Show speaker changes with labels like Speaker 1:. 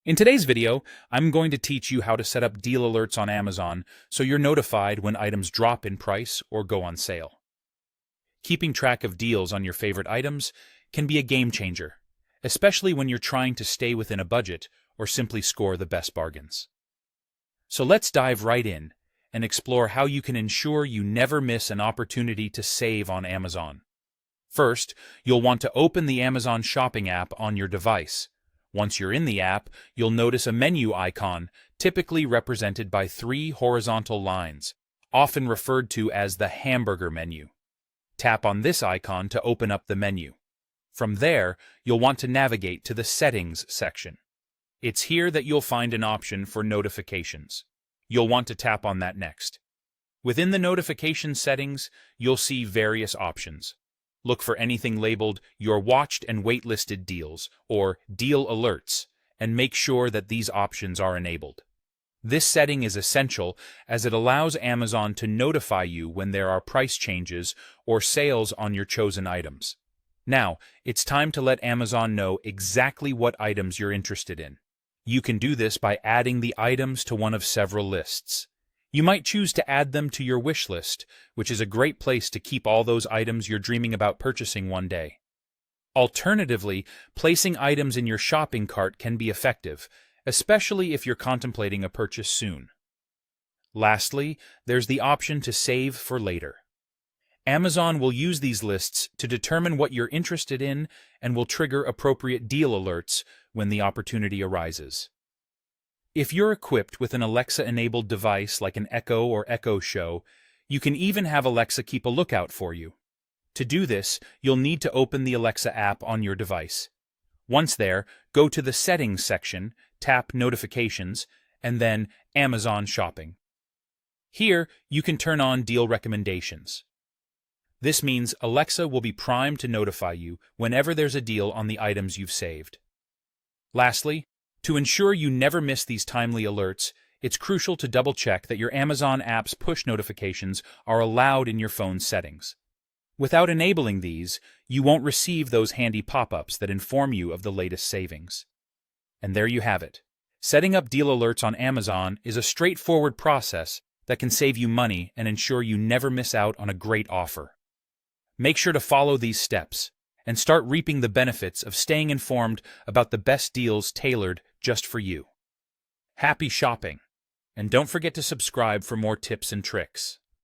Speaker 1: In today's video, I'm going to teach you how to set up deal alerts on Amazon so you're notified when items drop in price or go on sale. Keeping track of deals on your favorite items can be a game changer, especially when you're trying to stay within a budget or simply score the best bargains. So let's dive right in and explore how you can ensure you never miss an opportunity to save on Amazon. First, you'll want to open the Amazon shopping app on your device. Once you're in the app, you'll notice a menu icon, typically represented by 3 horizontal lines, often referred to as the hamburger menu. Tap on this icon to open up the menu. From there, you'll want to navigate to the Settings section. It's here that you'll find an option for notifications. You'll want to tap on that next. Within the notification settings, you'll see various options. Look for anything labeled Your Watched and Waitlisted Deals or Deal Alerts, and make sure that these options are enabled. This setting is essential as it allows Amazon to notify you when there are price changes or sales on your chosen items. Now, it's time to let Amazon know exactly what items you're interested in. You can do this by adding the items to one of several lists. You might choose to add them to your wish list, which is a great place to keep all those items you're dreaming about purchasing one day. Alternatively, placing items in your shopping cart can be effective, especially if you're contemplating a purchase soon. Lastly, there's the option to save for later. Amazon will use these lists to determine what you're interested in and will trigger appropriate deal alerts when the opportunity arises. If you're equipped with an Alexa-enabled device like an Echo or Echo Show, you can even have Alexa keep a lookout for you. To do this, you'll need to open the Alexa app on your device. Once there, go to the Settings section, tap Notifications, and then Amazon Shopping. Here, you can turn on Deal Recommendations. This means Alexa will be primed to notify you whenever there's a deal on the items you've saved. Lastly, to ensure you never miss these timely alerts, it's crucial to double-check that your Amazon app's push notifications are allowed in your phone's settings. Without enabling these, you won't receive those handy pop-ups that inform you of the latest savings. And there you have it. Setting up deal alerts on Amazon is a straightforward process that can save you money and ensure you never miss out on a great offer. Make sure to follow these steps and start reaping the benefits of staying informed about the best deals tailored just for you. Happy shopping! And don't forget to subscribe for more tips and tricks.